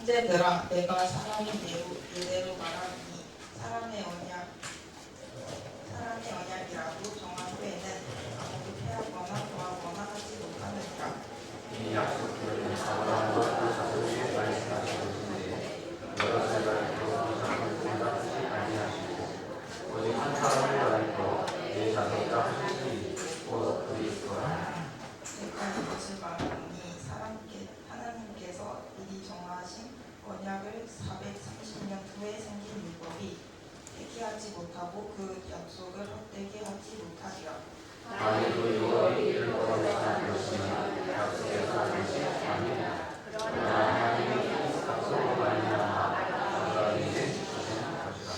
형제들아, 내가 사람이 이대로 말하니 사람의 언약이라도 정한 후에는 아무도 패하거나 더하거나 하지 못하느니라. 이 약속들은 아브라함과 그 자손에게 말씀하시는데 여러 세대로 상을 생각하지 아니하시고 오직 한 사람을 가리켜 내 자손이라 하시니 곧 그리스도라. 내가 이것을 말하니 하나님께서 미리 정하신 언약을 430년 후에 생긴 율법이 폐기하지 못하고 그 약속을 헛되게 하지 못하리라. 아니도 율법이 율법을 하는 것이나 약속에서 하는 것이 아니라 그러나 하나님이 약속으로 말미암아 아브라함에게 주신 것이라.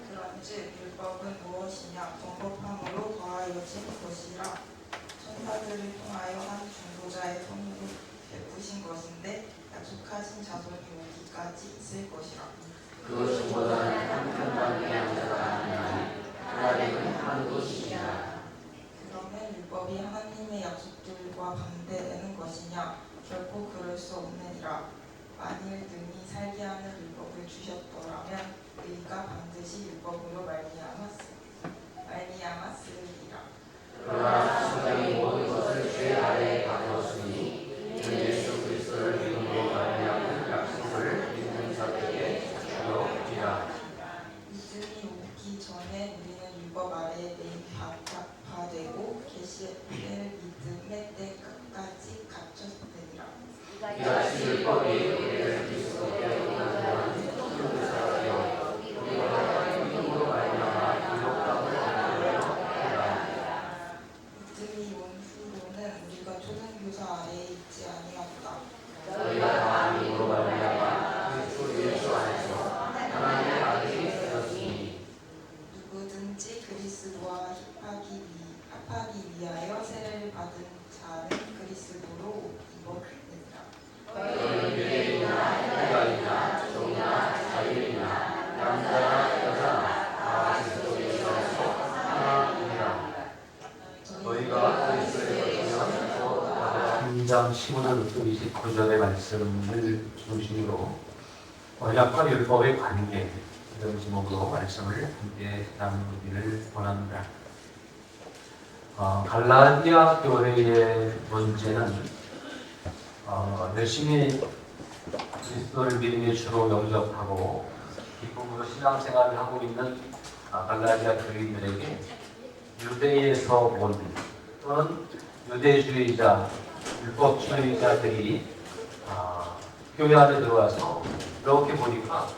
그런즉 율법은 무엇이냐? 정법함으로 더하여진 것이라. 천사들을 통하여 한 중보자의 손으로 베푸신 것인데 약속하신 자손이 오기까지 있을 것이라. 그 중보자는 한 편당의 양자가 아니하니 하나님은 한 분이시라. 그러면 율법이 하나님의 약속들과 반대되는 것이냐? 결코 그럴 수 없느니라. 만일 능히 살게 하는 율법을 주셨더라면 의가 반드시 율법으로 말미암았으리라. 그러나 성경이 모든 것을 죄 아래에 가두었으니 이는 예수 그리스도를 믿음으로 말미암은 약속을 믿는 자들에게 주었리라. 믿음이 오기 전에 우리는 율법 아래에 매입되고 계시의 믿음의 때까지 갇혔느니라. 이같이 율법이 우리를 그리스도께 이르는 교사가 되어 우리가 믿음으로 말미암아 유력함을 얻으려 하리라. 믿음이 온 후로는 우리가 초등교사 아래에 있지 아니하다. 너희가 다 믿음으로 말미암아 그리스도 예수 안에서 하나님의 아들이 되었으니 누구든지 그리스도와 합하기 위하여 세례를 받은 자는 그리스도로 입었느니라. 너희는 유대인이나 헬라인이나 종이나 자유인이나 남자나 여자나 다 그리스도 예수 안에서 하나이니라. 너희가 그리스도에 거치면 곧 받아. 3장 15절부터 29절의 말씀을 중심으로 언약과 율법의 관계 이런 제목으로 말씀을 함께 나누기를 원합니다. 갈라디아 교회의 문제는 열심히 그리스도를 믿음의 주로 영접하고 기쁨으로 신앙생활을 하고 있는 갈라디아 교인들에게 유대에서 온 또는 유대주의자, 율법주의자들이 교회 안에 들어와서 이렇게 보니까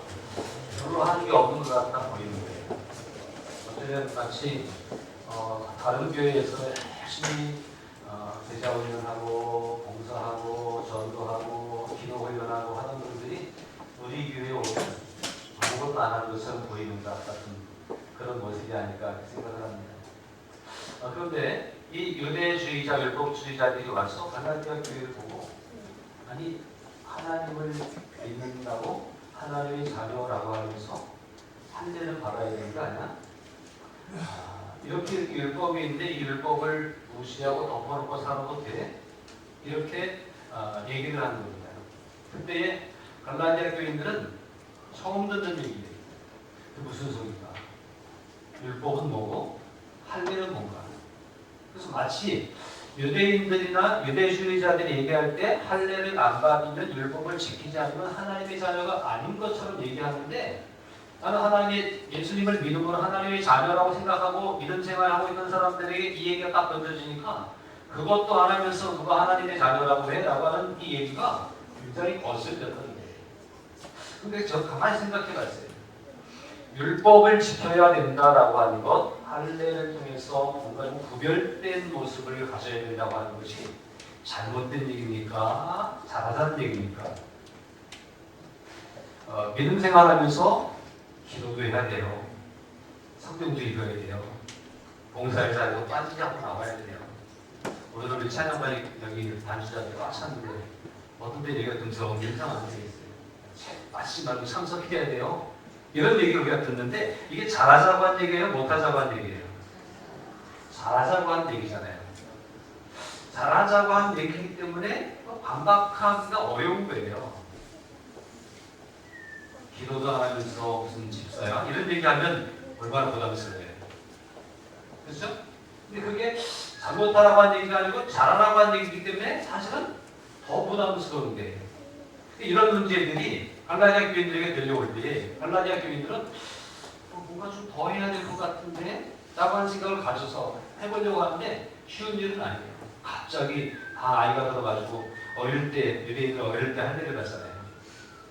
별로 하는 게 없는 것 같아 보이는 거예요. 어쩌면 마치 다른 교회에서 열심히 제자 훈련하고 봉사하고 전도하고 기도 훈련하고 하는 분들이 우리 교회에 오면 아무것도 안 하는 것처럼 보이는 것 같은 그런 모습이 아닐까 생각을 합니다. 그런데 이 유대주의자, 율법주의자들이 와서 갈라디아 교회를 보고 아니 하나님을 믿는다고 하나님의 자녀라고 하면서 할례를 받아야 되는 거 아니야? 이렇게 율법이 있는데 이 율법을 무시하고 덮어놓고 살아도 돼? 이렇게 얘기를 하는 겁니다. 그때 갈라디아 교인들은 처음 듣는 얘기예요. 무슨 소리가? 율법은 뭐고 할례는 뭔가? 그래서 마치 유대인들이나 유대주의자들이 얘기할 때 할례를 안 받으면 율법을 지키지 않으면 하나님의 자녀가 아닌 것처럼 얘기하는데 나는 하나님의 예수님을 믿음으로 하나님의 자녀라고 생각하고 믿음 생활하고 있는 사람들에게 이 얘기가 딱 던져지니까 그것도 안 하면서 누가 하나님의 자녀라고 해? 라고 하는 이 얘기가 굉장히 거슬렸던 거예요. 근데 저 가만히 생각해 봤어요. 율법을 지켜야 된다라고 하는 것, 할례를 통해서 뭔가 좀 구별된 모습을 가져야 된다고 하는 것이 잘못된 얘기입니까? 잘하자는 얘기입니까? 믿음 생활하면서 기도도 해야 돼요. 성경도 읽어야 돼요. 봉사를 잘하고 빠지지 않고 나와야 돼요. 오늘은 찬양반이 여기 단주자들 꽉 찼는데 어떤 때 얘기가 좀 정밀상 안 되겠어요. 빠지지 말고 참석해야 돼요. 이런 얘기를 우리가 듣는데 이게 잘하자고 한 얘기예요? 못하자고 한 얘기예요? 잘하자고 한 얘기잖아요. 잘하자고 한 얘기이기 때문에 반박하기가 어려운 거예요. 기도도 하면서 무슨 집사야 이런 얘기하면 얼마나 부담스러워요. 그렇죠? 근데 그게 잘못하라고 한 얘기가 아니고 잘하라고 한 얘기이기 때문에 사실은 더 부담스러운 게 이런 문제들이 갈라디아 교인들에게 들려올 때 갈라디아 교인들은 뭔가 좀 더 해야 될 것 같은데 라고 하는 생각을 가져서 해보려고 하는데 쉬운 일은 아니에요. 갑자기 아이가 들어가지고 어릴 때 유대인들 어릴 때 할례를 갔잖아요.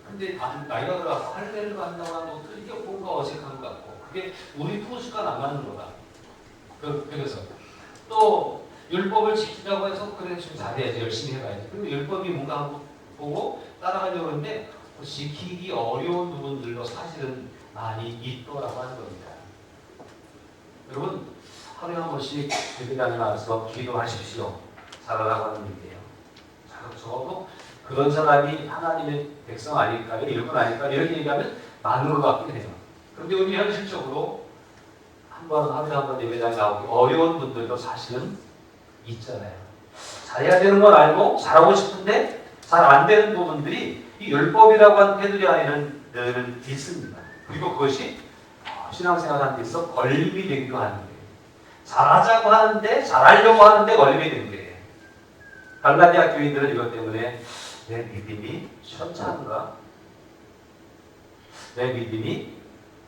근데 나이가 들어가서 할례를 간다고 하는 것도 이게 뭔가 어색한 것 같고 그게 우리 풍습과 안 맞는 거다. 그래서 또 율법을 지키자고 해서 그래 좀 잘해야지 열심히 해봐야지. 그리고 율법이 뭔가 하고 보고 따라가려고 하는데 지키기 어려운 부분들도 사실은 많이 있더라고 하는 겁니다. 여러분 하루에 한 번씩 예배당에 나와서 기도하십시오. 잘하라고 하는 얘기예요. 적어도 그런 사람이 하나님의 백성 아닐까요? 일꾼 아닐까요? 이렇게 얘기하면 많은 것 같긴 해요. 그런데 우리 현실적으로 하루에 한 번 예배당에 나오기 어려운 분들도 사실은 있잖아요. 잘해야 되는 건 알고 잘하고 싶은데 잘 안 되는 부분들이 이 율법이라고 하는 테두리 안에는 늘 있습니다. 그리고 그것이 신앙생활하는 데 있어 걸림이 되기도 하는 거예요. 잘하자고 하는데 잘하려고 하는데 걸림이 되는 거예요. 갈라디아 교인들은 이것 때문에 내 믿음이 천천한가? 내 믿음이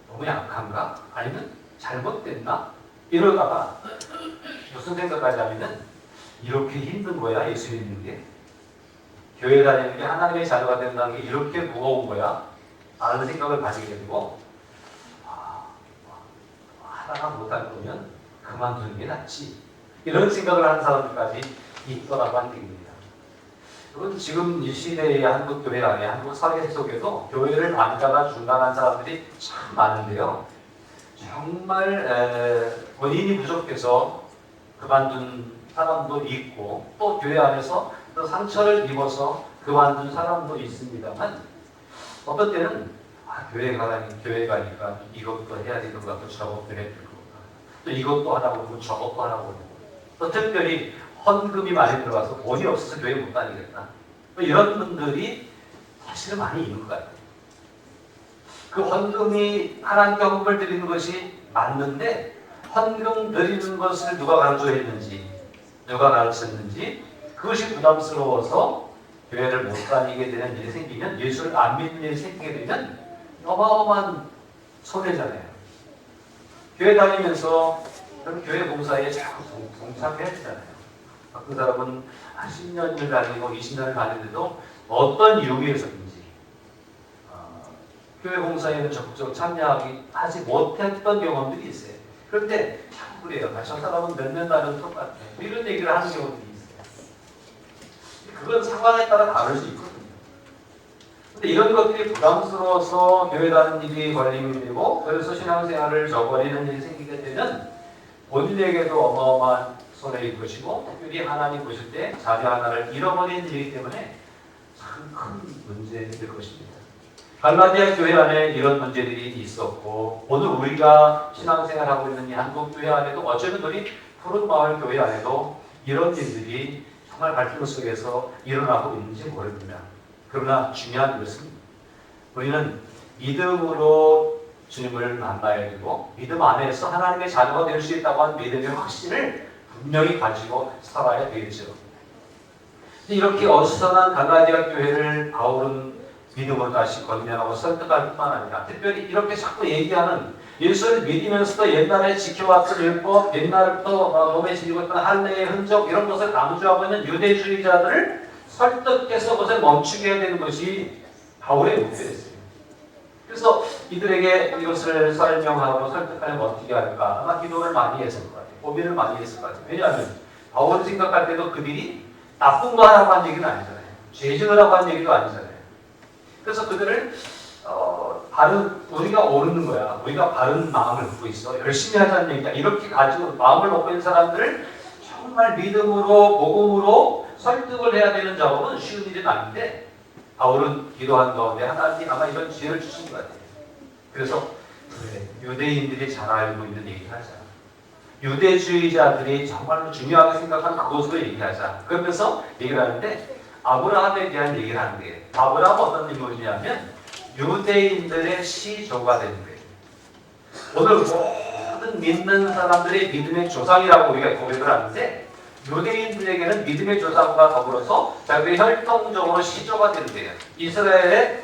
너무 약한가? 아니면 잘못됐나? 이러다가 무슨 생각까지 하면은 이렇게 힘든 거야 예수 믿는 게? 교회 다니는 게 하나님의 자녀가 된다는 게 이렇게 무거운 거야? 라는 생각을 가지게 되고 하다가 못할 거면 그만두는 게 낫지. 이런 생각을 하는 사람들까지 있더라고 하는 얘기입니다. 여러분 지금 이 시대의 한국 교회 안에 한국 사회 속에도 교회를 다니다가 중단한 사람들이 참 많은데요. 정말 본인이 부족해서 그만둔 사람도 있고 또 교회 안에서 또 상처를 입어서 그만둔 사람도 있습니다만 어떤 때는 교회 가니까 이것도 해야 되는 것 같고 저것도 해야 되는 것 같고 또 이것도 하라고 그러고 저것도 하라고 그러고 또 특별히 헌금이 많이 들어가서 돈이 없어서 교회 못 다니겠다. 이런 분들이 사실은 많이 있는 것 같아요. 그 헌금이 하나님께 헌금을 드리는 것이 맞는데 헌금 드리는 것을 누가 강조했는지 누가 가르쳤는지 그것이 부담스러워서 교회를 못 다니게 되는 일이 생기면 예수를 안 믿는 일이 생기게 되면 어마어마한 손해잖아요. 교회 다니면서 그런 교회 봉사에 자꾸 동참해야 되잖아요. 어떤 사람은 10년을 다니고 20년을 다니는데도 어떤 이유 위해서든지 교회 봉사에는 적극적으로 참여하지 못했던 경험들이 있어요. 그런데 자꾸 그래요. 저 사람은 몇 년 다녀도 똑같아요. 이런 얘기를 하는 경우들이 있어요. 그건 상황에 따라 다를 수 있거든요. 근데 이런 것들이 부담스러워서 교회 다니는 일이 걸림이 되고 그래서 신앙생활을 저버리는 일이 생기게 되면 본인에게도 어마어마한 손해일 것이고 특별히 하나님 보실 때 자녀 하나를 잃어버린 일이기 때문에 참 큰 문제일 것입니다. 갈라디아 교회 안에 이런 문제들이 있었고 오늘 우리가 신앙생활하고 있는 이 한국 교회 안에도 어쩌면 우리 푸른마을 교회 안에도 이런 일들이 정말 갈등 속에서 일어나고 있는지 모릅니다. 그러나 중요한 것은 우리는 믿음으로 주님을 만나야 되고 믿음 안에서 하나님의 자녀가 될 수 있다고 하는 믿음의 확신을 분명히 가지고 살아야 되겠죠. 이렇게 어수선한 갈라디아 교회를 바울은 믿음으로 다시 건면하고 설득할 뿐만 아니라 특별히 이렇게 자꾸 얘기하는 예수를 믿으면서도 옛날에 지켜왔던 율법, 옛날부터 몸에 지니고 있던 할례의 흔적 이런 것을 강조하고 있는 유대주의자들을 설득해서 그것을 멈추게 해야 되는 것이 바울의 목표였어요. 그래서 이들에게 이것을 설명하고 설득하려면 어떻게 할까? 아마 기도를 많이 했을 것 같아요. 고민을 많이 했을 것 같아요. 왜냐하면 바울이 생각할 때도 그들이 나쁜 거 하라고 한 얘기는 아니잖아요. 죄 지으라고 한 얘기도 아니잖아요. 그래서 그들을 우리가 오르는 거야. 우리가 바른 마음을 갖고 있어. 열심히 하자는 얘기야. 이렇게 가지고 마음을 먹고 있는 사람들을 정말 믿음으로 복음으로 설득을 해야 되는 작업은 쉬운 일은 아닌데 바울은 기도한 가운데 하나님이 아마 이런 지혜를 주신 것 같아요. 그래서 그래, 유대인들이 잘 알고 있는 얘기를 하자. 유대주의자들이 정말로 중요하게 생각하는 그것으로 얘기하자. 그러면서 얘기를 하는데 아브라함에 대한 얘기를 하는 거예요. 아브라함은 어떤 인물이냐면 유대인들의 시조가 되는 거예요. 오늘 모든 믿는 사람들의 믿음의 조상이라고 우리가 고백을 하는데 유대인들에게는 믿음의 조상과 더불어서 자기의 혈통적으로 시조가 되는 거예요. 이스라엘의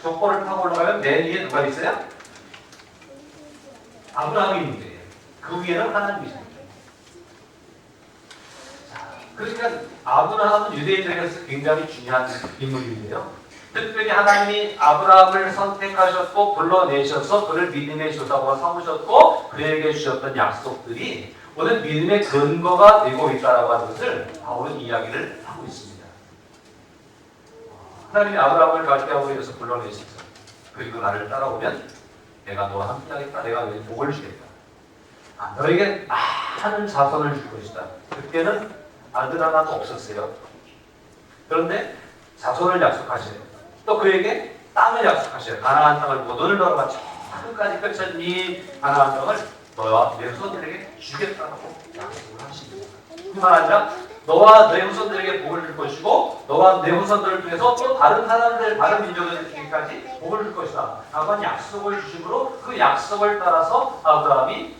족보를 타고 올라가면 맨 위에 누가 있어요? 아브라함이 있는 거예요. 그 위에는 하나님이 있습니다. 그러니까 아브라함은 유대인들에게서 굉장히 중요한 인물인데요. 특별히 하나님이 아브라함을 선택하셨고 불러내셔서 그를 믿음의 조상으로 삼으셨고 그에게 주셨던 약속들이 오늘 믿음의 근거가 되고 있다라고 하는 것을 바울은 이야기를 하고 있습니다. 하나님이 아브라함을 갈대아우르 위해서 불러내셔서 그리고 나를 따라오면 내가 너와 함께하겠다. 내가 너에게 복을 주겠다. 너에게 많은 자손을 줄 것이다. 그때는 아들 하나도 없었어요. 그런데 자손을 약속하셔요. 또 그에게 땅을 약속하셔요. 가나안 땅을 모든을 너가 끝까지 펼쳐진 이 가나안 땅을 너와 내 후손들에게 주겠다고 약속을 하십니다. 그만 아니라 너와 내 후손들에게 복을 줄 것이고 너와 내 후손들을 통해서 또 다른 사람들, 다른 민족들에게까지 복을 줄 것이다. 라고 한 약속을 주심으로 그 약속을 따라서 아브라함이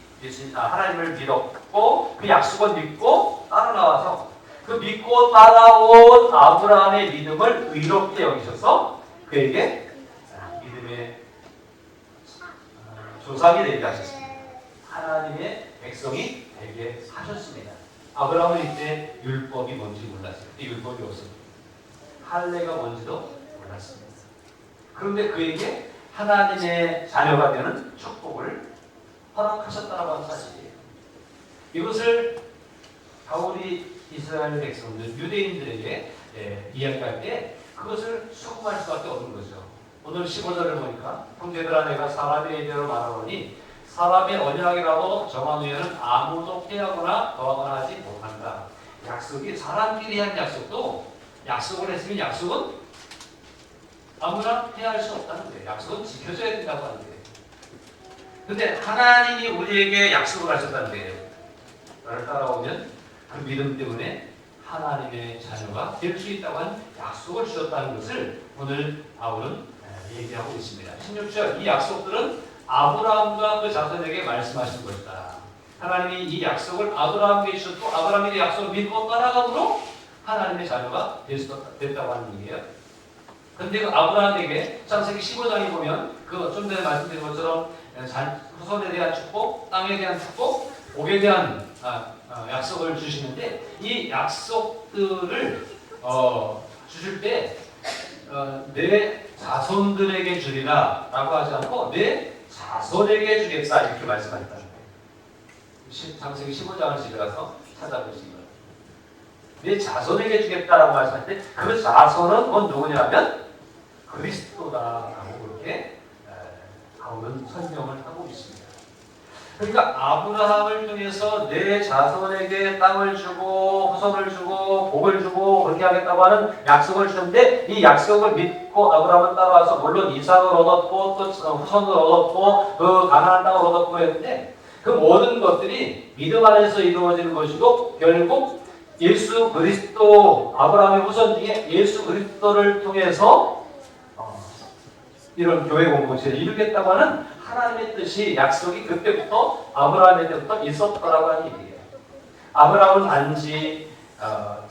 하나님을 믿었고 그 약속을 믿고 따라 나와서 그 믿고 따라온 아브라함의 믿음을 의롭게 여기셔서 그에게 믿음의 조상이 되게 하셨습니다. 하나님의 백성이 되게 하셨습니다. 아브라함은 이때 율법이 뭔지 몰랐어요. 율법이 없습니다. 할례가 뭔지도 몰랐습니다. 그런데 그에게 하나님의 자녀가 되는 축복을 허락하셨다고 하는 사실이에요. 이것을 바울이 이스라엘 백성들, 유대인들에게 이야기할 때 그것을 수긍할 수밖에 없는 거죠. 오늘 15절을 보니까 형제들아 내가 사람의 예대로 말하노니 사람의 언약이라고 정한 후에는 아무도 피하거나 더하거나 하지 못한다. 약속이 사람끼리 한 약속도 약속을 했으면 약속은 아무나 피할 수 없다는 거예요. 약속은 지켜져야 된다고 하는 거예요. 그런데 하나님이 우리에게 약속을 하셨다는 거예요. 나를 따라오면 그 믿음 때문에 하나님의 자녀가 될 수 있다고 한 약속을 주셨다는 것을 오늘 바울은 얘기하고 있습니다. 16절 이 약속들은 아브라함과 그 자손에게 말씀하신 것이다. 하나님이 이 약속을 아브라함에게 주셨고 아브라함이 그 약속을 믿고 따라감으로 하나님의 자녀가 됐다고 하는 얘기예요. 그런데 그 아브라함에게 창세기 15장에 보면 그 좀 전에 말씀드린 것처럼 후손에 대한 축복, 땅에 대한 축복, 복에 대한 약속을 주시는데 이 약속들을 주실 때 내 자손들에게 주리라 라고 하지 않고 내 자손에게 주겠다 이렇게 말씀하셨다는 거예요. 창세기 15장을 집에 가서 찾아보시기 바랍니다. 내 자손에게 주겠다라고 말씀할 때 그 자손은 곧 누구냐면 그리스도다라고 그렇게 바울은 설명을 하고 있습니다. 그러니까 아브라함을 통해서 내 자손에게 땅을 주고 후손을 주고 복을 주고 그렇게 하겠다고 하는 약속을 주는데 이 약속을 믿고 아브라함은 따라와서 물론 이삭을 얻었고 또 후손을 얻었고 그 가나안 땅을 얻었고 했는데 그 모든 것들이 믿음 안에서 이루어지는 것이고 결국 예수 그리스도 아브라함의 후손 중에 예수 그리스도를 통해서 이런 교회 공동체를 이루겠다고 하는 하나님의 뜻이 약속이 그때부터 아브라함의 때부터 있었다라고 하는 얘기예요. 아브라함은 단지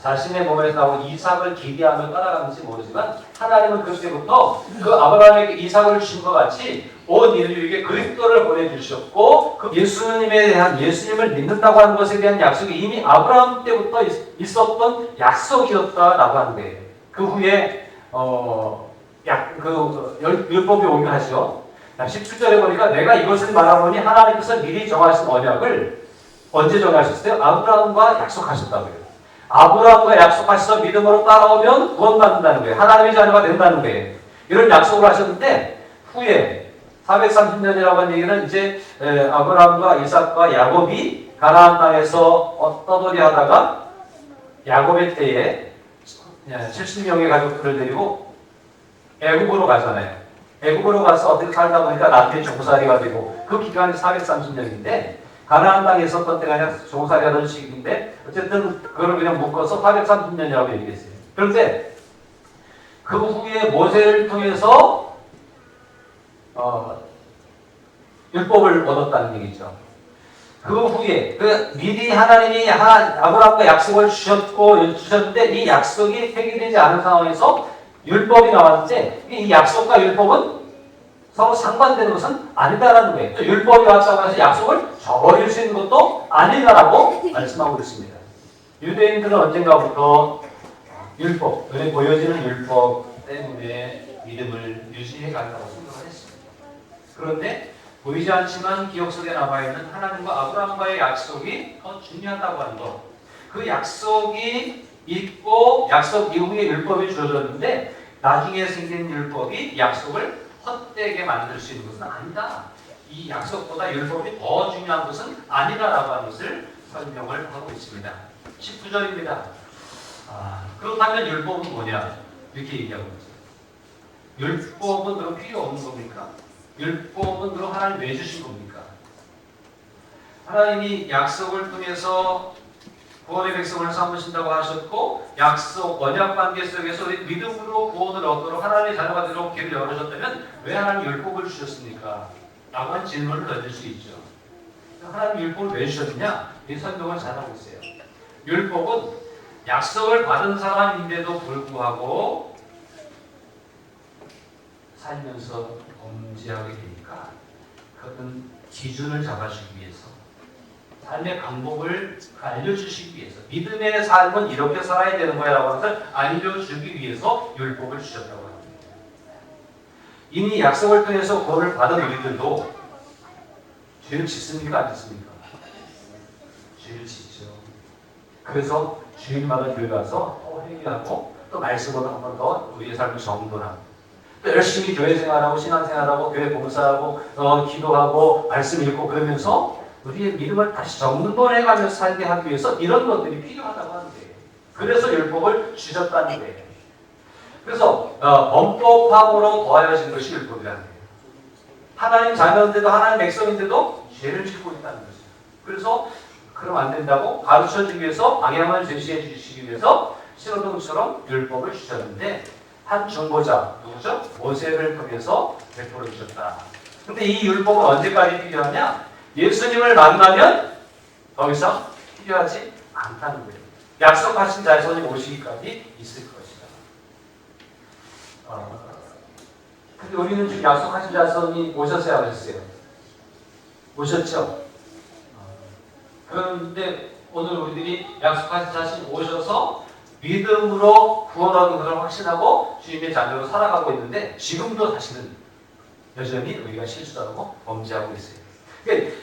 자신의 몸에서 나온 이삭을 기대하며 따라가는지 모르지만 하나님은 그때부터 그 아브라함에게 이삭을 주신 것 같이 온 인류에게 그리스도를 보내주셨고 그 예수님에 대한 예수님을 믿는다고 하는 것에 대한 약속이 이미 아브라함 때부터 있었던 약속이었다라고 하는 거예요. 그 후에 율법이 오게 하죠. 17절에 보니까 내가 이것을 말하노니 하나님께서 미리 정하신 언약을 언제 정하셨어요? 아브라함과 약속하셨다고요. 아브라함과 약속하셔서 믿음으로 따라오면 구원받는다는 거예요. 하나님의 자녀가 된다는 거예요. 이런 약속을 하셨는데 후에 430년이라고 하는 얘기는 이제 아브라함과 이삭과 야곱이 가나안 땅에서 떠돌이 하다가 야곱의 때에 70명의 가족들을 데리고 애굽으로 가잖아요. 애굽으로 가서 어떻게 살다 보니까 나중에 종살이가 되고 그 기간이 430년인데 가나안 땅에 있었던 때가 아니라 종살이 하던 시기인데 어쨌든 그걸 그냥 묶어서 430년이라고 얘기했어요. 그런데 그 후에 모세를 통해서 율법을 얻었다는 얘기죠. 그 후에 미리 하나님이 아브라함과 약속을 주셨는데 이 약속이 폐기되지 않은 상황에서 율법이 나왔는데 이 약속과 율법은 서로 상반되는 것은 아니다라는 거예요. 또 율법이 왔다고 해서 약속을 저버릴 수 있는 것도 아니다라고 말씀하고 있습니다. 유대인들은 언젠가부터 율법, 눈에 보여지는 율법 때문에 믿음을 유지해 간다고 생각을 했습니다. 그런데 보이지 않지만 기억 속에 남아있는 하나님과 아브라함과의 약속이 더 중요하다고 하는 것. 그 약속이 있고 약속 이후에 율법이 주어졌는데 나중에 생긴 율법이 약속을 헛되게 만들 수 있는 것은 아니다. 이 약속보다 율법이 더 중요한 것은 아니다라고 하는 것을 설명을 하고 있습니다. 19절입니다. 그렇다면 율법은 뭐냐? 이렇게 얘기하고 있죠. 율법은 그럼 필요 없는 겁니까? 율법은 그럼 하나님 왜 주신 겁니까? 하나님이 약속을 통해서 구원의 백성을 삼으신다고 하셨고 약속, 언약 관계 속에서 믿음으로 구원을 얻도록 하나님의 자녀가 되도록 길을 열어줬다면 왜 하나님 율법을 주셨습니까? 라고 하는 질문을 던질 수 있죠. 하나님 율법을 왜 주셨느냐? 이 설명을 잘하고 있어요. 율법은 약속을 받은 사람인데도 불구하고 살면서 범죄하게 되니까 그것은 기준을 잡아주기 위해서 삶의 방법을 알려주시기 위해서 믿음의 삶은 이렇게 살아야 되는 거야 라고 하는 것을 알려주기 위해서 율법을 주셨다고 합니다. 이미 약속을 통해서 구원을 받은 우리들도 죄를 짓습니까? 안 짓습니까? 죄를 짓죠. 그래서 주일마다 교회 가서 또 회개하고 또 말씀으로 한 번 더 우리의 삶을 정돈하고 또 열심히 교회 생활하고 신앙생활하고 교회 봉사하고 기도하고 말씀 읽고 그러면서 우리의 믿음을 다시 정돈해가면서 살게 하기 위해서 이런 것들이 필요하다고 하는데 그래서 율법을 주셨다는 거예요. 그래서 범법함으로 더하여진 것이 율법이라는 거예요. 하나님 자녀인데도 하나님 백성인데도 죄를 짓고 있다는 거죠. 그래서 그러면 안 된다고 가르쳐주기 위해서 방향을 제시해 주시기 위해서 신호등처럼 율법을 주셨는데 한 중보자 누구죠? 모세를 통해서 베풀어 주셨다. 근데 이 율법은 언제까지 필요하냐? 예수님을 만나면 더 이상 필요하지 않다는 거예요. 약속하신 자손이 오시기까지 있을 것이다. 근데 우리는 지금 약속하신 자손이 오셨어요, 안 오셨어요? 오셨죠? 그런데 오늘 우리들이 약속하신 자손이 오셔서 믿음으로 구원하는 것을 확신하고 주님의 자녀로 살아가고 있는데 지금도 사실은 여전히 우리가 실수하고 범죄하고 있어요. 그러니까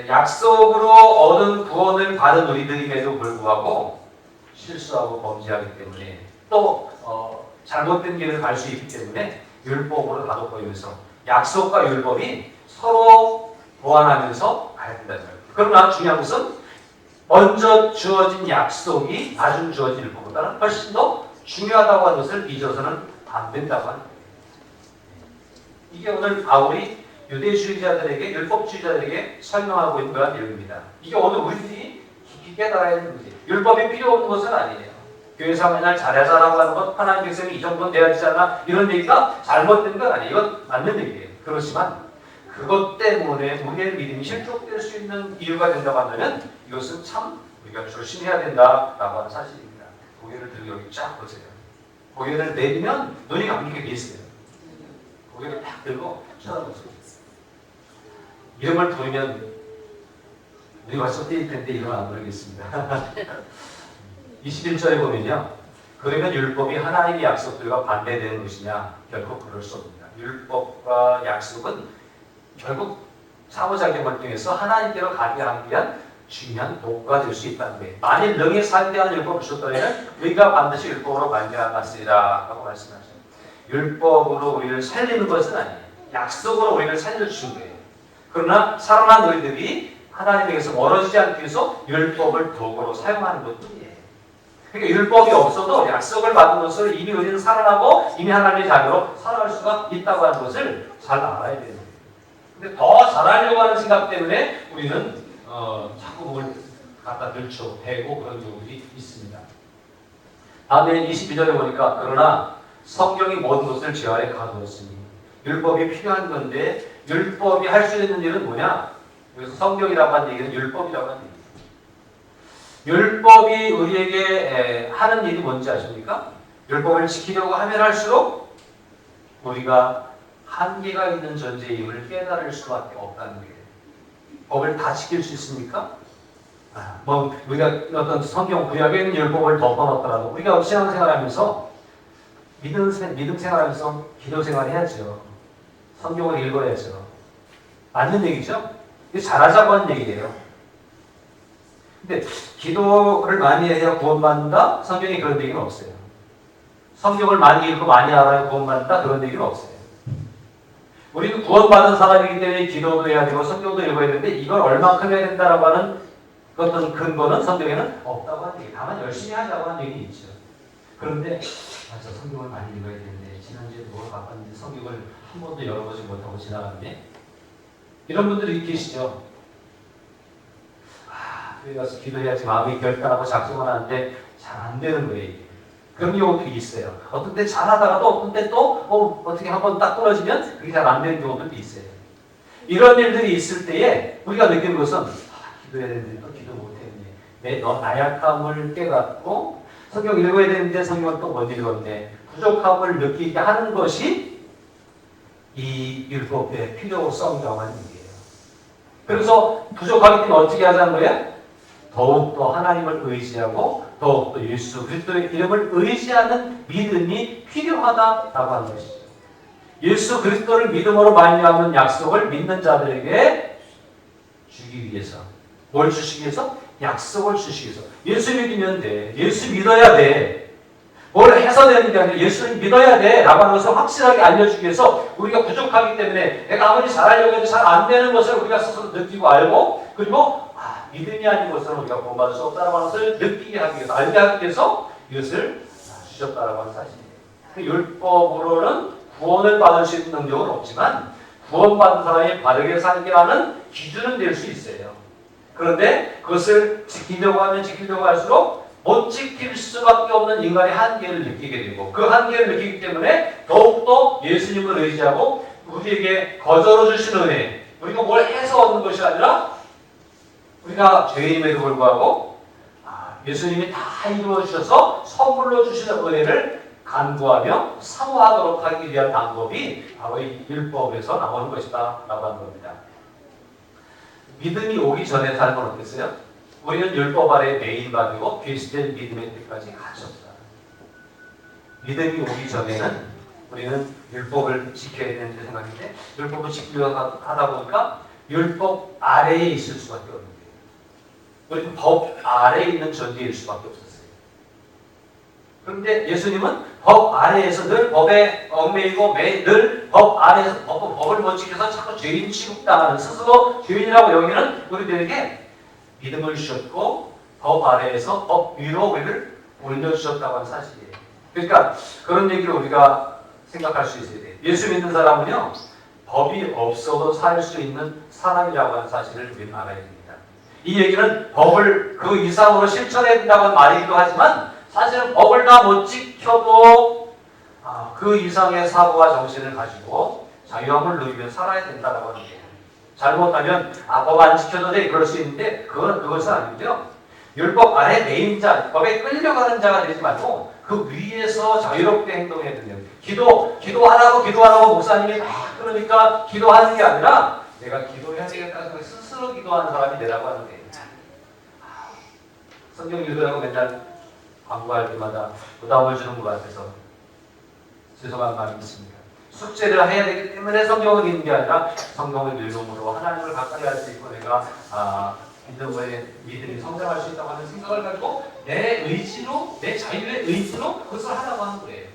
약속으로 얻은 구원을 받은 우리들임에도 불구하고 실수하고 범죄하기 때문에 또 잘못된 길을 갈 수 있기 때문에 율법으로 다독거리면서 약속과 율법이 서로 보완하면서 가야 된다는 거예요. 그러나 중요한 것은 먼저 주어진 약속이 나중 주어진 율법보다는 훨씬 더 중요하다고 하는 것을 잊어서는 안 된다고 하는 거예요. 이게 오늘 바울이 유대주의자들에게 율법주의자들에게 설명하고 있는 그런 내용입니다. 이게 오늘 우리들이 깊이 깨달아야 하는 문제예요. 율법이 필요 없는 것은 아니에요. 교회에서 맨날 잘하자라고 하는 것, 하나님 백성이 이 정도는 돼야 되잖아 이런 얘기가 잘못된 건 아니에요. 이건 맞는 얘기예요. 그렇지만 그것 때문에 우리의 믿음이 실족될 수 있는 이유가 된다고 한다면 이것은 참 우리가 조심해야 된다라고 하는 사실입니다. 고개를 들고 여기 쫙 보세요. 고개를 내리면 눈이 감기게 돼 있어요. 고개를 딱 들고 쳐다보세요. 이름을 부르면 우리 벌써 뛸 텐데 이름 안 부르겠습니다. 21절에 보면요. 그러면 율법이 하나님의 약속들과 반대되는 것이냐? 결코 그럴 수 없습니다. 율법과 약속은 결국 상호작용을 통해서 하나님께로 가게 하기 위한 중요한 도구가 될 수 있다는 거예요. 만일 능히 살게 하는 율법을 주셨다면 우리가 반드시 율법으로 말미암았으리라 라고 말씀하셨어요. 율법으로 우리를 살리는 것은 아니에요. 약속으로 우리를 살려주신 거예요. 그러나 살아난 우리들이 하나님에게서 멀어지지 않기 위해서 율법을 도구로 사용하는 것뿐이에요. 그러니까 율법이 없어도 약속을 받은 것을 이미 우리는 살아나고 이미 하나님의 자녀로 살아갈 수가 있다고 하는 것을 잘 알아야 되는 거예요. 근데 더 잘하려고 하는 생각 때문에 우리는 자꾸 뭘 갖다 들쳐 대고 그런 경우들이 있습니다. 다음에 22절에 보니까 그러나 성경이 모든 것을 죄 아래 가두었으니 율법이 필요한 건데 율법이 할 수 있는 일은 뭐냐? 여기서 성경이라고 하는 얘기는 율법이라고 하는 얘기예요. 율법이 우리에게 하는 일이 뭔지 아십니까? 율법을 지키려고 하면 할수록 우리가 한계가 있는 존재임을 깨달을 수밖에 없다는 거예요. 법을 다 지킬 수 있습니까? 우리가 어떤 성경 구약에 있는 율법을 덮어놓더라도 우리가 신앙생활하면서 믿음 생활하면서 기도 생활해야죠. 성경을 읽어야죠. 맞는 얘기죠? 이게 잘하자고 하는 얘기예요. 근데 기도를 많이 해야 구원받는다? 성경에 그런 얘기는 없어요. 성경을 많이 읽고 많이 알아야 구원받는다? 그런 얘기는 없어요. 우리는 구원받은 사람이기 때문에 기도도 해야 되고 성경도 읽어야 되는데 이걸 얼만큼 해야 된다라고 하는 어떤 근거는 성경에는 없다고 하는 얘기. 다만 열심히 하자고 하는 얘기는 있죠. 그런데 맞아, 성경을 많이 읽어야 되는데 지난주에 뭘 바꿨는데 성경을 한 번도 열어보지 못하고 지나갔네. 이런 분들이 계시죠. 교회 가서 기도해야지 마음이 결단하고 작정을 하는데 잘 안 되는 거예요. 그런 경우들이 있어요. 어떤 때 잘하다가도 어떤 때 또 어떻게 한번 딱 떨어지면 그게 잘 안 되는 경우들도 있어요. 이런 일들이 있을 때에 우리가 느끼는 것은 기도해야 되는데 또 기도 못했네. 너 나약함을 깨닫고 성경 읽어야 되는데 성경을 또 못 읽었네. 부족함을 느끼게 하는 것이 이 율법의 필요성이라고 하는 얘기예요. 그래서 부족하기 때문에 어떻게 하자는 거예요? 더욱더 하나님을 의지하고 더욱더 예수 그리스도의 이름을 의지하는 믿음이 필요하다라고 하는 것이죠. 예수 그리스도를 믿음으로 말미암은 약속을 믿는 자들에게 주기 위해서 뭘 주시기 위해서? 약속을 주시기 위해서. 예수 믿으면 돼. 예수 믿어야 돼. 뭘 해서 되는 게 아니라 예수를 믿어야 돼 라고 하는 것을 확실하게 알려주기 위해서 우리가 부족하기 때문에 내가 아무리 잘하려고 해도 잘 안 되는 것을 우리가 스스로 느끼고 알고 그리고 믿음이 아닌 것은 우리가 구원받을 수 없다는 것을 느끼게 하기 위해서 알게 하기 위해서 이것을 주셨다라고 하는 사실이에요. 그 율법으로는 구원을 받을 수 있는 능력은 없지만 구원받은 사람이 바르게 살게 하는 기준은 될 수 있어요. 그런데 그것을 지키려고 하면 지키려고 할수록 못 지킬 수밖에 없는 인간의 한계를 느끼게 되고 그 한계를 느끼기 때문에 더욱더 예수님을 의지하고 우리에게 거저로 주신 은혜 우리가 뭘 해서 얻는 것이 아니라 우리가 죄인임에도 불구하고 예수님이 다 이루어 주셔서 선물로 주시는 은혜를 간구하며 사모하도록 하기 위한 방법이 바로 이 율법에서 나오는 것이다 라고 하는 겁니다. 믿음이 오기 전에 삶은 어땠어요? 우리는 율법 아래 매인받고 계시된 믿음의 때까지 가졌다. 믿음이 오기 전에는 우리는 율법을 지켜야 되는데 생각했는데 율법을 지키려고 하다 보니까 율법 아래에 있을 수밖에 없는 거예요. 우리는 법 아래에 있는 존재일 수밖에 없었어요. 그런데 예수님은 법 아래에서 늘 법에 얽매이고 늘 법 아래에서 법을 못 지켜서 자꾸 죄인 취급당하는 스스로 죄인이라고 여기는 우리들에게 믿음을 주셨고 법 아래에서 법 위로 우리를 올려주셨다고 하는 사실이에요. 그러니까 그런 얘기를 우리가 생각할 수 있어야 돼요. 예수 믿는 사람은요 법이 없어도 살 수 있는 사람이라고 하는 사실을 우리는 알아야 됩니다. 이 얘기는 법을 그 이상으로 실천해야 된다고 하는 말이기도 하지만 사실은 법을 다 못 지켜도 그 이상의 사고와 정신을 가지고 자유함을 누리며 살아야 된다고 하는 거예요. 잘못하면 법 안 지켜도 돼 그럴 수 있는데 그것은 아니고요. 율법 아래 매인 자, 법에 끌려가는 자가 되지 말고 그 위에서 자유롭게 행동해야 된다. 기도하라고 목사님이 그러니까 기도하는 게 아니라 내가 기도해야 되겠다는 생각에 스스로 기도하는 사람이 되라고 하는 거예요. 성경 읽으라고 맨날 광고할 때마다 부담을 주는 것 같아서 죄송한 마음이 있습니다. 숙제를 해야 되기 때문에 성경을 읽는 게 아니라 성경을 읽음으로 하나님을 가까이 할 수 있고 내가 믿음이 성장할 수 있다고 하는 생각을 가지고 내 의지로 내 자유의 의지로 그것을 하라고 하는 거예요.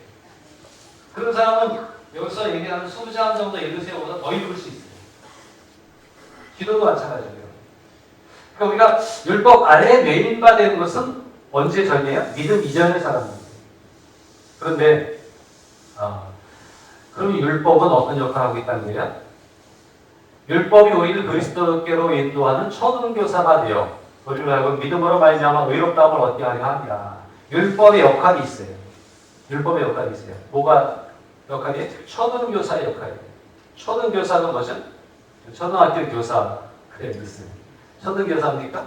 그런 사람은 여기서 얘기하는 20장 정도 읽으세요보다 더 읽을 수 있어요. 기도도 마찬가지고요. 그러니까 우리가 율법 아래에 매인바 되는 것은 언제 전이에요? 믿음 이전의 사람입니다. 그런데 그럼 율법은 어떤 역할을 하고 있다는 거예요? 율법이 우리를 그리스도께로 인도하는 초등교사가 되어 우리를 하여금 믿음으로 말미암아 의롭다함을 얻게 하려 합니다. 율법의 역할이 있어요. 율법의 역할이 있어요. 뭐가 역할이에요? 초등교사의 역할이에요. 초등교사는 뭐죠? 초등학교 교사. 그래, 무슨 초등교사입니까?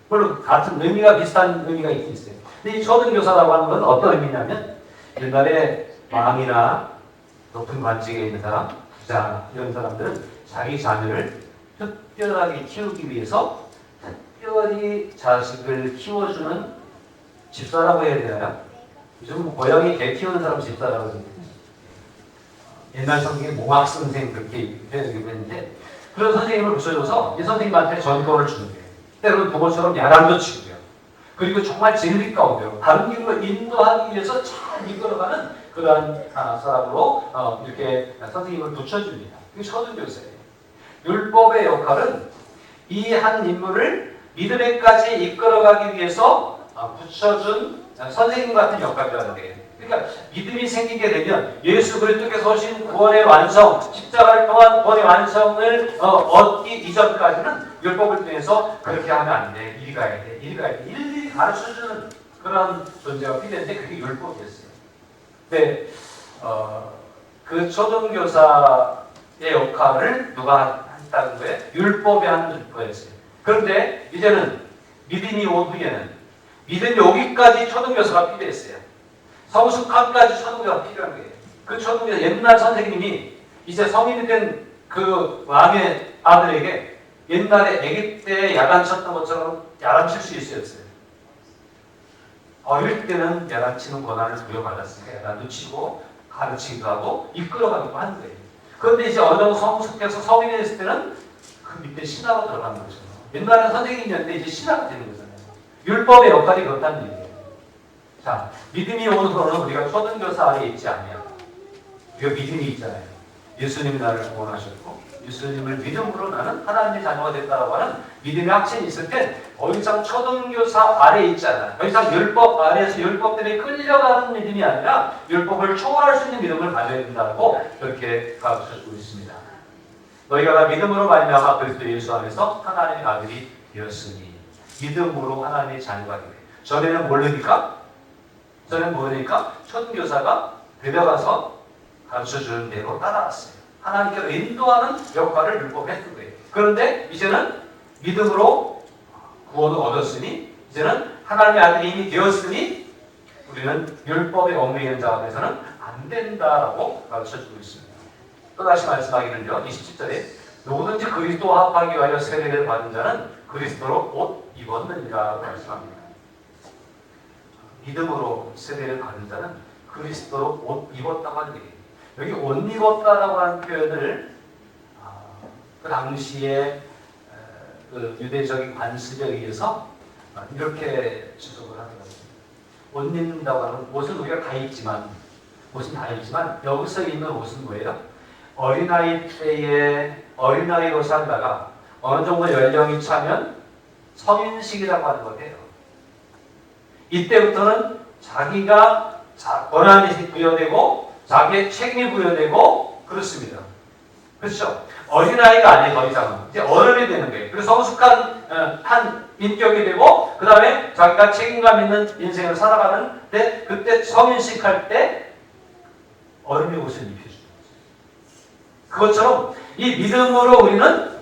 물론 같은 의미가 비슷한 의미가 있긴 있어요. 근데 이 초등교사라고 하는 건 어떤 의미냐면 옛날에 왕이나 높은 관직에 있는 사람, 부자 이런 사람들은 자기 자녀를 특별하게 키우기 위해서 특별히 자식을 키워주는 집사라고 해야 되나요? 요즘 고양이 개 키우는 사람 집사라고 해요. 옛날 성경에 몽학 선생 그렇게 표현하기도 했는데 그런 선생님을 붙여줘서 이 선생님한테 전권을 주는 거예요. 때로는 부모처럼 야단도 치고요. 그리고 정말 진리 가운데로 다른 길로 인도하기 위해서 잘 이끌어가는 그러한 사람으로 이렇게 선생님을 붙여줍니다. 그게 초등교사예요. 율법의 역할은 이 한 인물을 믿음에까지 이끌어가기 위해서 붙여준 선생님 같은 역할이라는 거예요. 그러니까 믿음이 생기게 되면 예수 그리스도께서 오신 구원의 완성, 십자가를 통한 구원의 완성을 얻기 이전까지는 율법을 통해서 그렇게 하면 안 돼. 이리 가야 돼. 이리 가야 돼. 일일이 가르쳐주는 그런 존재가 필요했는데 그게 율법이었어요. 근데 그 초등교사의 역할을 누가 했다는 거예요? 율법이 한 거였어요. 그런데 이제는 믿음이 온 후에는 믿음이 오기까지 초등교사가 필요했어요. 성숙함까지 초등교사가 필요한 거예요. 그 초등교사 옛날 선생님이 이제 성인이 된 그 왕의 아들에게 옛날에 아기 때 야단쳤던 것처럼 야단칠 수 있었어요. 어릴 때는 야단치는 권한을 부여받았으니까 야단도 치고 가르치기도 하고 이끌어가기도 하는 거예요. 그런데 이제 어느 정도 성숙해서 성인이 됐을 때는 그 밑에 신하로 들어가는 거죠. 옛날에는 선생님이었는데 이제 신하가 되는 거잖아요. 율법의 역할이 그렇다는 얘기예요. 자, 믿음이 오는 후로는 우리가 초등교사 아래에 있지 않냐. 우리가 믿음이 있잖아요. 예수님이 나를 구원하셨고 예수님을 믿음으로 나는 하나님의 자녀가 됐다라고 하는 믿음의 확신이 있을 때 더 이상 초등교사 아래에 있지 않아요. 더 이상 율법 아래에서 율법들이 끌려가는 믿음이 아니라 율법을 초월할 수 있는 믿음을 가져야 된다고 그렇게 가르쳐주고 있습니다. 너희가 다 믿음으로 말미암아 그리스도 예수 안에서 하나님의 아들이 되었으니 믿음으로 하나님의 자녀가 되네. 전에는 모르니까 초등교사가 데려가서 가르쳐주는 대로 따라왔어요. 하나님께서 인도하는 역할을 율법에 했던 거예요. 그런데 이제는 믿음으로 구원을 얻었으니 이제는 하나님의 아들이 이미 되었으니 우리는 율법의 얽매이는 자가 돼서는 안 된다라고 가르쳐주고 있습니다. 또다시 말씀하기는요. 27절에 누구든지 그리스도와 합하기 위하여 세례를 받은 자는 그리스도로 옷 입었느니라고 말씀합니다. 믿음으로 세례를 받은 자는 그리스도로 옷 입었다고 하는 얘기예요. 여기 옷 입었다라고 하는 표현을 그 당시에 그 유대적인 관습에 의해서 이렇게 주석을 하더라고요. 옷 입는다고 하는 옷은 우리가 다 입지만 여기서 입는 옷은 뭐예요? 어린아이 때에 어린아이 옷을 하다가 어느 정도 연령이 차면 성인식이라고 하는 거예요. 이때부터는 자기가 권한이 부여되고 자기의 책임이 부여되고 그렇습니다. 그렇죠? 어린아이가 아니에요. 더 이상은. 이제 어른이 되는 거예요. 그래서 성숙한 한 인격이 되고 그 다음에 자기가 책임감 있는 인생을 살아가는데 그때 성인식 할 때 어른의 옷을 입혀주는 거죠. 그것처럼 이 믿음으로 우리는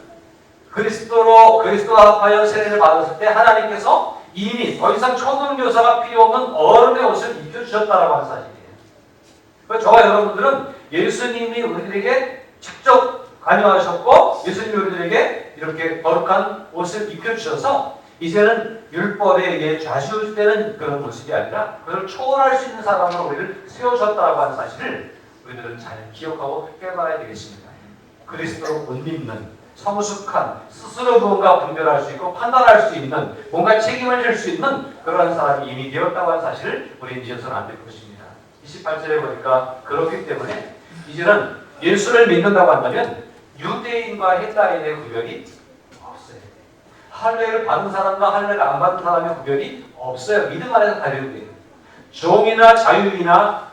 그리스도와 합하여 세례를 받았을 때 하나님께서 이미 더 이상 초등교사가 필요 없는 어른의 옷을 입혀주셨다라고 하는 사실이에요. 저와 여러분들은 예수님이 우리들에게 직접 관여하셨고 예수님이 우리들에게 이렇게 거룩한 옷을 입혀주셔서 이제는 율법에 의해 좌지우지되는 그런 모습이 아니라 그걸 초월할 수 있는 사람으로 우리를 세워주셨다라고 하는 사실을 우리들은 잘 기억하고 깨달아야 되겠습니다. 그리스도로 옷 입는 성숙한 스스로 무언가 분별할 수 있고 판단할 수 있는 뭔가 책임을 질 수 있는 그러한 사람이 이미 되었다고 하는 사실을 우리는 잊어서는 안 될 것입니다. 28절에 보니까 그렇기 때문에 이제는 예수를 믿는다고 한다면 유대인과 헬라인의 구별이 없어요. 할례를 받은 사람과 할례를 안 받은 사람의 구별이 없어요. 믿음 안에서 다른 거예요. 종이나 자유인이나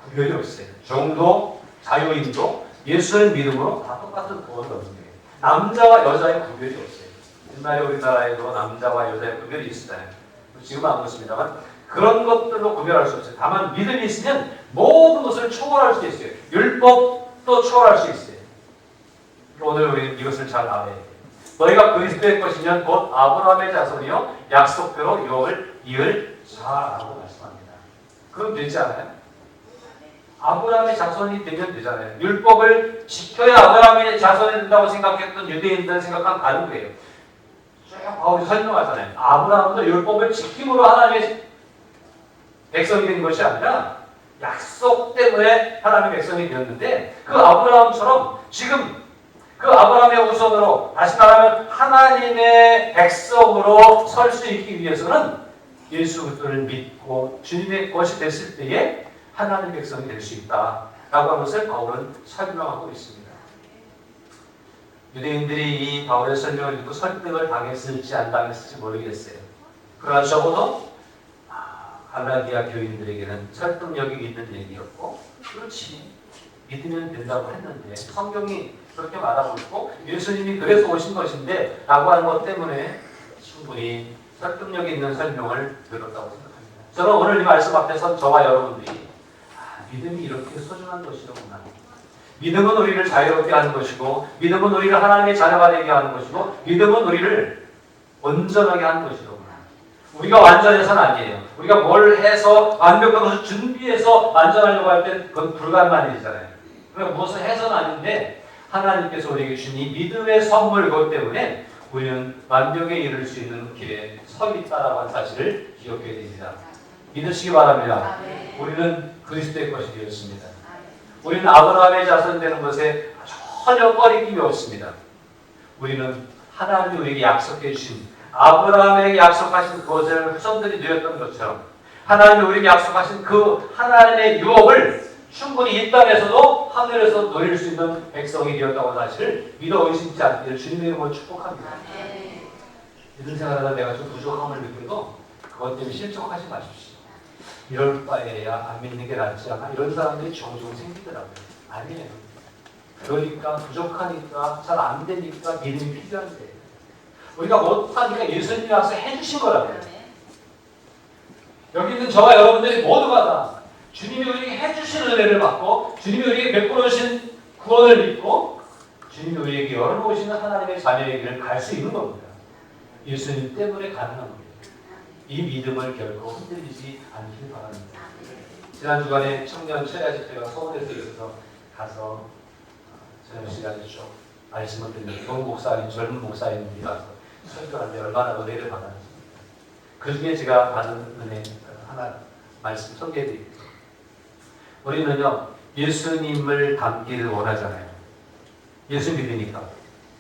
구별이 없어요. 종도 자유인도 예수를 믿음으로 다 똑같은 구원을 얻는 거예요. 남자와 여자의 구별이 없어요. 옛날에 우리나라에도 남자와 여자의 구별이 있었잖아요. 지금은 안 그렇습니다만 그런 것들로 구별할 수 없어요. 다만 믿음이 있으면 모든 것을 초월할 수 있어요. 율법도 초월할 수 있어요. 오늘 우리는 이것을 잘 알아야 돼요. 너희가 그리스도의 것이면 곧 아브라함의 자손이요 약속대로 유업을 이을 자라고 말씀합니다. 그럼 되지 않아요? 아브라함의 자손이 되면 되잖아요. 율법을 지켜야 아브라함의 자손이 된다고 생각했던 유대인들은 생각한 다른 거예요. 쭉 바울이 설명하잖아요. 아브라함도 율법을 지킴으로 하나님의 백성이 된 것이 아니라 약속 때문에 하나님의 백성이 되었는데 그 아브라함처럼 지금 그 아브라함의 후손으로 다시 말하면 하나님의 백성으로 설 수 있기 위해서는 예수 그리스도를 믿고 주님의 것이 됐을 때에 하나님의 백성이 될 수 있다라고 하는 것을 바울은 설명하고 있습니다. 유대인들이 이 바울의 설명을 듣고 설득을 당했을지 안 당했을지 모르겠어요. 그러나 적어도 갈라디아 교인들에게는 설득력이 있는 얘기였고 그렇지 믿으면 된다고 했는데 성경이 그렇게 말하고 있고 예수님이 그래서 오신 것인데 라고 하는 것 때문에 충분히 설득력이 있는 설명을 들었다고 생각합니다. 저는 오늘 이 말씀 앞에서 저와 여러분들이 믿음이 이렇게 소중한 것이로구나. 믿음은 우리를 자유롭게 하는 것이고 믿음은 우리를 하나님의 자녀가 되게 하는 것이고 믿음은 우리를 온전하게 하는 것이로구나. 우리가 완전해서는 아니에요. 우리가 뭘 해서 완벽한 것을 준비해서 완전하려고 할 땐 그건 불가능한 일이잖아요. 그러니까 무엇을 해서는 아닌데 하나님께서 우리에게 주신 이 믿음의 선물 그것 때문에 우리는 완벽에 이를 수 있는 길에 서 있다라고 하는 사실을 기억해야 됩니다. 믿으시기 바랍니다. 우리는 그리스도의 것이 되었습니다. 우리는 아브라함의 자손 되는 것에 전혀 꺼리낌이 없습니다. 우리는 하나님이 우리에게 약속해 주신 아브라함에게 약속하신 그것을 후손들이 누렸던 것처럼 하나님이 우리에게 약속하신 그 하나님의 유업을 충분히 이 땅에서도 하늘에서 누릴 수 있는 백성이 되었다고 하는 사실을 믿어 의심치 않기를 주님의 이름으로 축복합니다. 이런 생각하다 내가 좀 부족함을 느껴도 그것 때문에 실족하지 마십시오. 이럴 바에야 안 믿는 게 낫지 않아? 이런 사람들이 종종 생기더라고요. 아니에요. 그러니까 부족하니까 잘 안 되니까 믿음이 필요한데 우리가 못하니까 예수님이 와서 해주신 거라고요. 여기 있는 저와 여러분들이 모두가 다 주님이 우리에게 해주신 은혜를 받고 주님이 우리에게 베풀어 주신 구원을 믿고 주님이 우리에게 열어놓으시는 하나님의 자녀의 길을 갈 수 있는 겁니다. 예수님 때문에 가능한 겁니다. 이 믿음을 결코 흔들리지 않길 바랍니다. 지난 주간에 청년 최야 집회가 서울에서 있어서 가서 저녁 시간에 쭉 말씀을 듣는 좋은 목사님, 젊은 목사님들이 와서 설교하는데 얼마나 은혜를 받았습니까? 그 중에 제가 받은 은혜 하나 말씀 소개해드릴게요. 우리는요 예수님을 닮기를 원하잖아요. 예수 믿으니까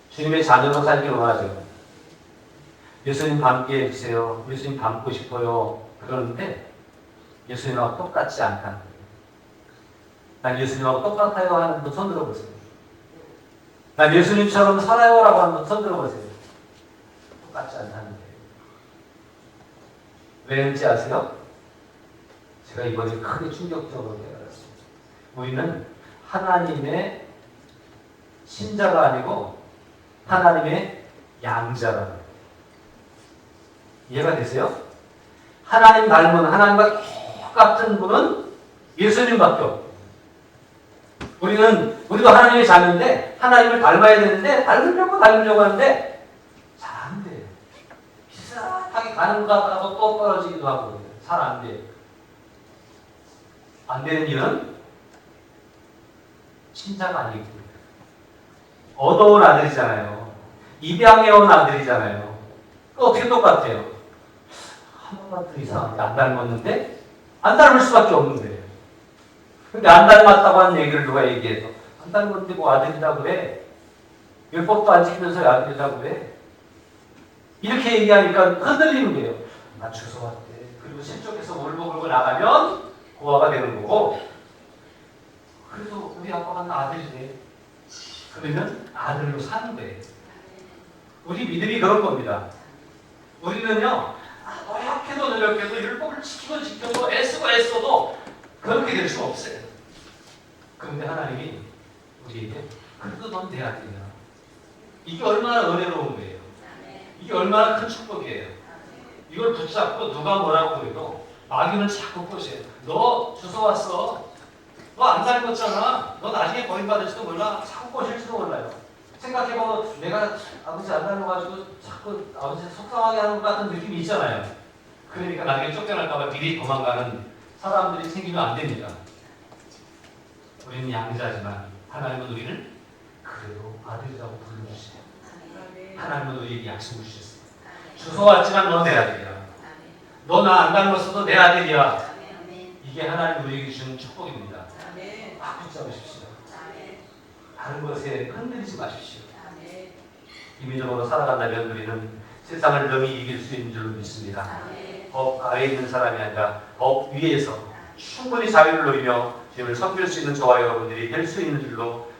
주님의 자녀로 살기를 원하죠. 예수님 닮게 해주세요. 예수님 닮고 싶어요. 그러는데 예수님하고 똑같지 않다는 거예요. 난 예수님하고 똑같아요 하는 분 손 들어보세요. 난 예수님처럼 살아요 라고 하는 분 손 들어보세요. 똑같지 않다는 거예요. 왜인지 아세요? 제가 이번에 크게 충격적으로 깨달았습니다. 우리는 하나님의 신자가 아니고 하나님의 양자라는 거예요. 이해가 되세요? 하나님 닮은 하나님과 똑같은 분은 예수님밖에 없고 우리도 하나님의 자녀인데 하나님을 닮아야 되는데 닮으려고 하는데 잘 안 돼요. 비슷하게 가는 것 같아도 또 떨어지기도 하고 잘 안 돼요. 안 되는 이유는 신자가 아니고 얻어온 아들이잖아요. 입양해온 아들이잖아요. 어떻게 똑같아요? 하나만 더 이상한데 안 닮았는데 안 닮을 수밖에 없는 거예요. 근데 안 닮았다고 하는 얘기를 누가 얘기해서 안 닮았는데 뭐 아들이라고 그래? 율법도 안 지키면서 아들이라고 그래? 이렇게 얘기하니까 흔들리는 거예요. 나 주소 왔대. 그리고 실족해서 울고 불고 나가면 고아가 되는 거고 그래도 우리 아빠가 나 아들이래. 그러면 아들로 사는 거예요. 우리 믿음이 그런 겁니다. 우리는요 노력해도 노력해도 율법을 지켜도 애써도 그렇게 될 수가 없어요. 그런데 하나님이 우리에게 그래도 넌 내 아들이야. 이게 얼마나 은혜로운 거예요. 이게 얼마나 큰 축복이에요. 이걸 붙잡고 누가 뭐라고 그래도 마귀는 자꾸 꼬셔요. 너 주워 왔어. 너 안 닮았잖아. 너 나중에 버림받을지도 몰라. 자꾸 꼬실지도 몰라요. 생각해보면 내가 아버지 안 닮아가지고 자꾸 아버지 속상하게 하는 것 같은 느낌이 있잖아요. 그러니까 나중에 쫓겨날까봐 미리 도망가는 사람들이 생기면 안 됩니다. 우리는 양자지만 하나님은 우리를 그래도 아들이라고 불러주세요. 하나님은 우리에게 약속을 주셨어요. 주워왔지만 너 내 아들이야. 너 나 안 닮았어도 내 아들이야. 이게 하나님 우리에게 주신 축복입니다. 꽉 붙잡으십시오. 다른 것에 흔들리지 마십시오. 이 믿음으로 살아간다면 우리는 세상을 능히 이길 수 있는 줄 믿습니다. 법 아래에 있는 사람이 아니라 법 위에서 충분히 자유를 누리며 주님을 섬길 수 있는 저와 여러분들이 될 수 있는 줄로